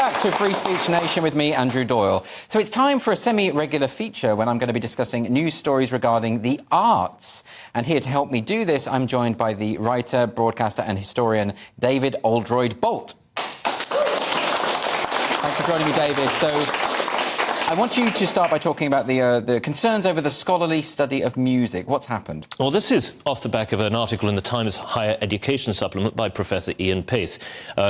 back to Free Speech Nation with me, Andrew Doyle. So it's time for a semi-regular feature when I'm going to be discussing news stories regarding the arts. And here to help me do this, I'm joined by the writer, broadcaster and historian David Oldroyd-Bolt. Thanks for joining me, David. So I want you to start by talking about the concerns over the scholarly study of music. What's happened? Well, this is off the back of an article in the Times Higher Education supplement by Professor Ian Pace.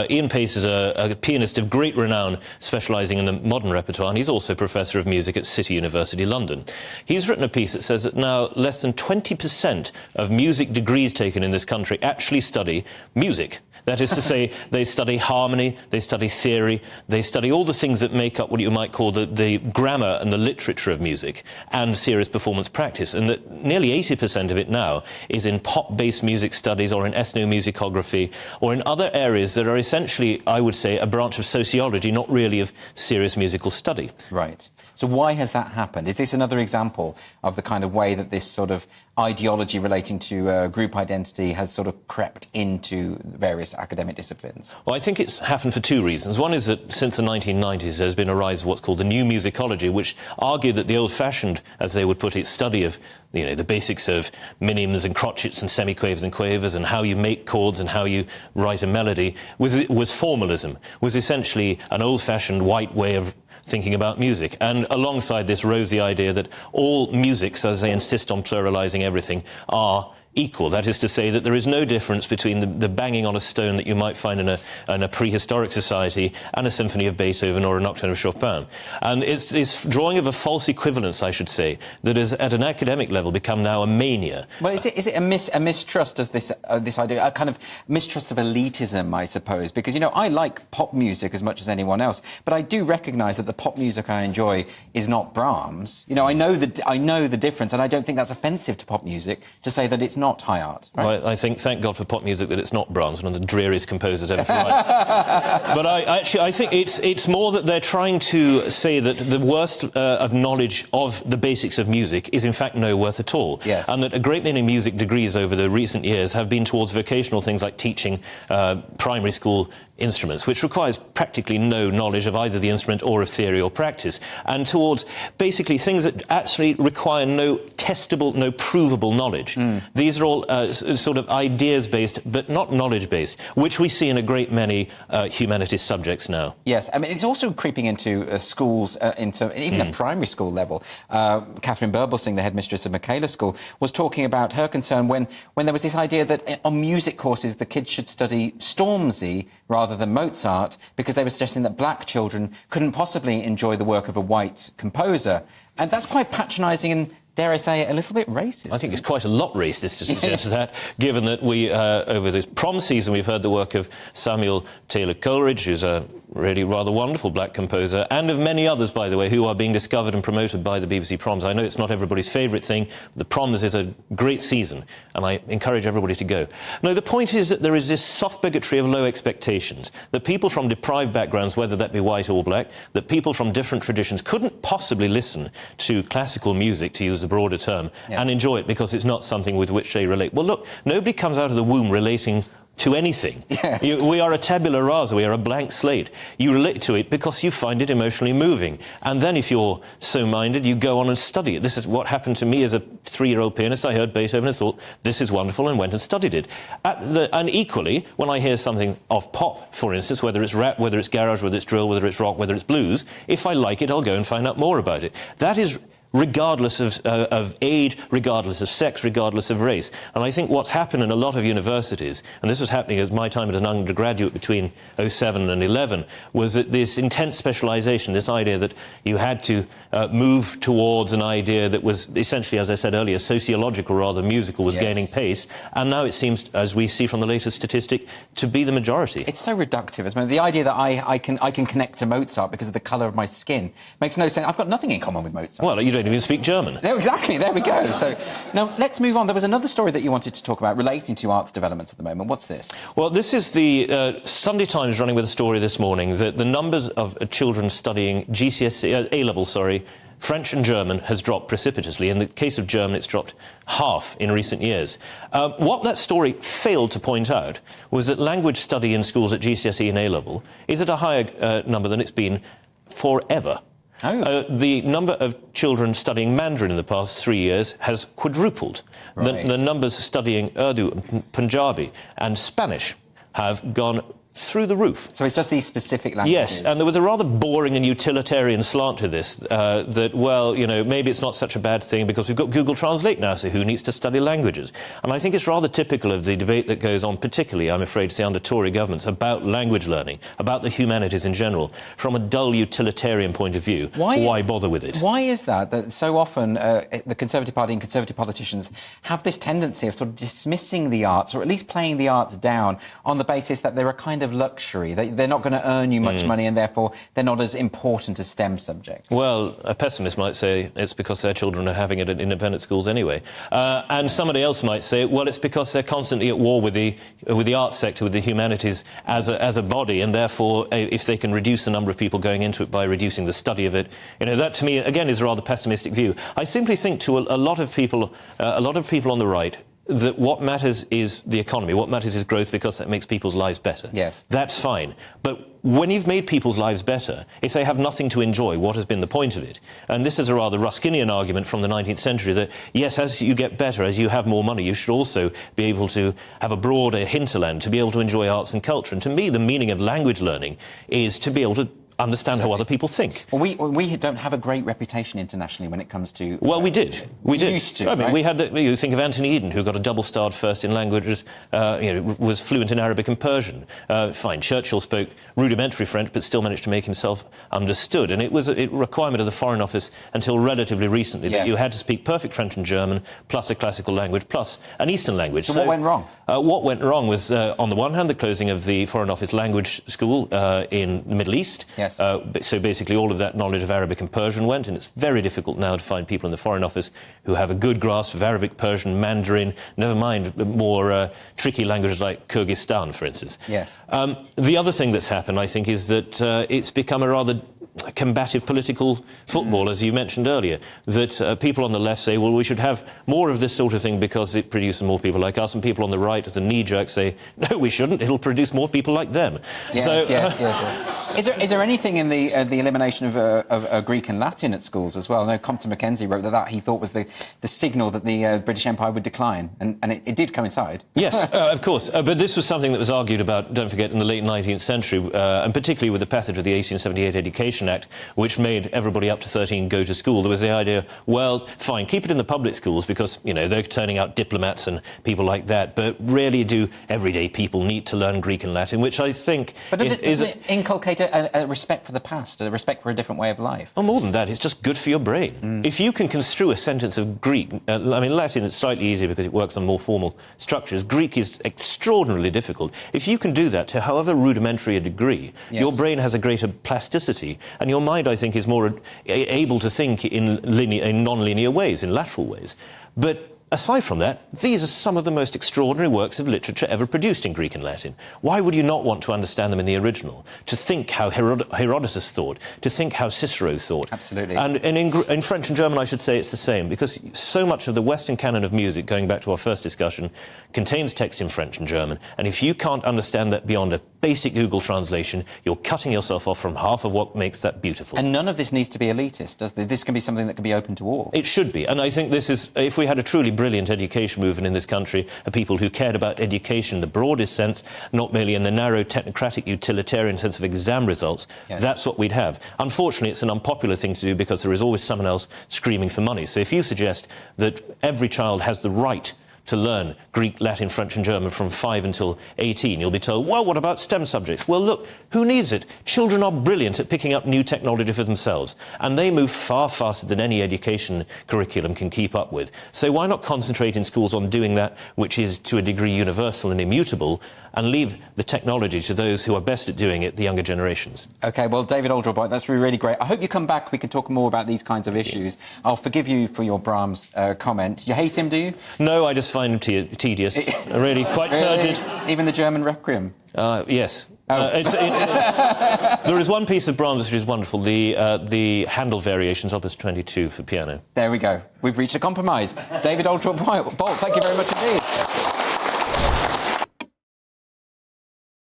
Ian Pace is a pianist of great renown, specialising in the modern repertoire, and he's also Professor of Music at City University, London. He's written a piece that says that now less than 20% of music degrees taken in this country actually study music. That is to say, they study harmony, they study theory, they study all the things that make up what you might call the grammar and the literature of music and serious performance practice. And that nearly 80% of it now is in pop-based music studies or in ethnomusicology or in other areas that are essentially, I would say, a branch of sociology, not really of serious musical study. Right. So why has that happened? Is this another example of the kind of way that this sort of ideology relating to group identity has sort of crept into various academic disciplines? Well, I think it's happened for two reasons. One is that since the 1990s there's been a rise of what's called the new musicology, which argued that the old-fashioned, as they would put it, study of the basics of minims and crotchets and semiquavers and quavers and how you make chords and how you write a melody was formalism, was essentially an old-fashioned white way of thinking about music. And alongside this rose the idea that all musics, as they insist on pluralising everything, are equal. That is to say that there is no difference between the banging on a stone that you might find in a prehistoric society and a symphony of Beethoven or a nocturne of Chopin. And it's this drawing of a false equivalence, I should say, that has at an academic level become now a mania. Well, is it a mistrust of this idea, a kind of mistrust of elitism, I suppose? Because, I like pop music as much as anyone else, but I do recognise that the pop music I enjoy is not Brahms. I know the difference, and I don't think that's offensive to pop music to say that it's not high art. Right? Well, I think, thank God for pop music, that it's not Brahms, one of the dreariest composers ever to write. But I think it's more that they're trying to say that the worth of knowledge of the basics of music is in fact no worth at all. Yes. And that a great many music degrees over the recent years have been towards vocational things like teaching primary school instruments, which requires practically no knowledge of either the instrument or of theory or practice, and towards basically things that actually require no testable, no provable knowledge. These are all sort of ideas-based, but not knowledge-based, which we see in a great many humanities subjects now. Yes, I mean, it's also creeping into schools, into even a primary school level. Catherine Burblesing, the headmistress of Michaela School, was talking about her concern when there was this idea that on music courses the kids should study Stormzy rather than Mozart, because they were suggesting that black children couldn't possibly enjoy the work of a white composer. And that's quite patronising and, dare I say, a little bit racist. I think it's quite a lot racist to suggest that, given that we, over this prom season, we've heard the work of Samuel Taylor Coleridge, who's a really rather wonderful black composer, and of many others, by the way, who are being discovered and promoted by the BBC Proms. I know it's not everybody's favourite thing. The Proms is a great season, and I encourage everybody to go. No, the point is that there is this soft bigotry of low expectations, that people from deprived backgrounds, whether that be white or black, that people from different traditions couldn't possibly listen to classical music, to use the broader term, and enjoy it because it's not something with which they relate. Well, look, nobody comes out of the womb relating to anything. We are a tabula rasa, we are a blank slate. You relate to it because you find it emotionally moving. And then if you're so minded, you go on and study it. This is what happened to me as a 3-year-old pianist. I heard Beethoven and thought, this is wonderful, and went and studied it. And equally, when I hear something of pop, for instance, whether it's rap, whether it's garage, whether it's drill, whether it's rock, whether it's blues, if I like it, I'll go and find out more about it. That is regardless of age, regardless of sex, regardless of race. And I think what's happened in a lot of universities, and this was happening at my time as an undergraduate between 07 and 11, was that this intense specialisation, this idea that you had to move towards an idea that was essentially, as I said earlier, sociological rather than musical, was gaining pace. And now it seems, as we see from the latest statistic, to be the majority. It's so reductive, isn't it? The idea that I can connect to Mozart because of the colour of my skin makes no sense. I've got nothing in common with Mozart. Well, you don't even speak German. No, exactly. There we go. So, now, let's move on. There was another story that you wanted to talk about relating to arts developments at the moment. What's this? Well, this is the Sunday Times running with a story this morning that the numbers of children studying A-level, French and German has dropped precipitously. In the case of German, it's dropped half in recent years. What that story failed to point out was that language study in schools at GCSE and A-level is at a higher number than it's been forever. Oh. The number of children studying Mandarin in the past 3 years has quadrupled. Right. The numbers studying Urdu, Punjabi and Spanish have gone through the roof. So it's just these specific languages? Yes, and there was a rather boring and utilitarian slant to this, that, well, you know, maybe it's not such a bad thing because we've got Google Translate now, so who needs to study languages? And I think it's rather typical of the debate that goes on, particularly, I'm afraid to say, under Tory governments, about language learning, about the humanities in general, from a dull utilitarian point of view. Why bother with it? Why is that so often the Conservative Party and Conservative politicians have this tendency of sort of dismissing the arts, or at least playing the arts down, on the basis that they're a kind of luxury? They're not going to earn you much money, and therefore they're not as important as STEM subjects. Well, a pessimist might say it's because their children are having it at independent schools anyway. And somebody else might say, well, it's because they're constantly at war with the arts sector, with the humanities as a body, and therefore, if they can reduce the number of people going into it by reducing the study of it, you know, that to me, again, is a rather pessimistic view. I simply think to a lot of people on the right, that what matters is the economy, what matters is growth, because that makes people's lives better. Yes. That's fine. But when you've made people's lives better, if they have nothing to enjoy, what has been the point of it? And this is a rather Ruskinian argument from the 19th century that, yes, as you get better, as you have more money, you should also be able to have a broader hinterland, to be able to enjoy arts and culture. And to me, the meaning of language learning is to be able to understand how other people think. Well, we don't have a great reputation internationally when it comes to... Well, we did. We did. Used to, I mean, right? we had you think of Anthony Eden, who got a double-starred first in languages, was fluent in Arabic and Persian. Fine, Churchill spoke rudimentary French, but still managed to make himself understood. And it was a requirement of the Foreign Office until relatively recently that you had to speak perfect French and German, plus a classical language, plus an Eastern language. So what went wrong? What went wrong was, on the one hand, the closing of the Foreign Office language school in the Middle East. Yes. So basically all of that knowledge of Arabic and Persian went, and it's very difficult now to find people in the Foreign Office who have a good grasp of Arabic, Persian, Mandarin, never mind more tricky languages like Kyrgyzstan, for instance. Yes. The other thing that's happened, I think, is that it's become a rather combative political football, as you mentioned earlier, that people on the left say, well, we should have more of this sort of thing because it produces more people like us, and people on the right, as a knee-jerk, say, no, we shouldn't, it'll produce more people like them. Yes, so, yes. Is there anything in the elimination of Greek and Latin at schools as well? I know Compton Mackenzie wrote that he thought was the signal that the British Empire would decline, and it did coincide. Yes, of course, but this was something that was argued about, don't forget, in the late 19th century, and particularly with the passage of the 1878 Education Act, which made everybody up to 13 go to school. There was the idea, well, fine, keep it in the public schools because, you know, they're turning out diplomats and people like that, but really do everyday people need to learn Greek and Latin, which I think But does it inculcate a respect for the past, a respect for a different way of life? Oh, more than that, it's just good for your brain. If you can construe a sentence of Greek, I mean, Latin is slightly easier because it works on more formal structures. Greek is extraordinarily difficult. If you can do that to however rudimentary a degree, your brain has a greater plasticity, and your mind, I think, is more able to think in non-linear ways, in lateral ways. But aside from that, these are some of the most extraordinary works of literature ever produced in Greek and Latin. Why would you not want to understand them in the original? To think how Herodotus thought, to think how Cicero thought. Absolutely. And in French and German, I should say it's the same, because so much of the Western canon of music, going back to our first discussion, contains text in French and German. And if you can't understand that beyond a basic Google translation, you're cutting yourself off from half of what makes that beautiful. And none of this needs to be elitist, does it? This can be something that can be open to all. It should be. And I think this is, if we had a truly brilliant education movement in this country, of people who cared about education in the broadest sense, not merely in the narrow technocratic utilitarian sense of exam results, that's what we'd have. Unfortunately, it's an unpopular thing to do because there is always someone else screaming for money. So if you suggest that every child has the right to learn Greek, Latin, French and German from 5 until 18, you'll be told, well, what about STEM subjects? Well, look, who needs it? Children are brilliant at picking up new technology for themselves, and they move far faster than any education curriculum can keep up with. So why not concentrate in schools on doing that which is to a degree universal and immutable, and leave the technology to those who are best at doing it, the younger generations? OK, well, David Oldroyd-Bolt, that's really great. I hope you come back. We can talk more about these kinds of issues. I'll forgive you for your Brahms comment. You hate him, do you? No, I just find him tedious. Really, quite turgid. Even the German Requiem? Yes. There is one piece of Brahms which is wonderful, the Handel Variations, Opus 22 for piano. There we go. We've reached a compromise. David Oldroyd-Bolt, thank you very much indeed.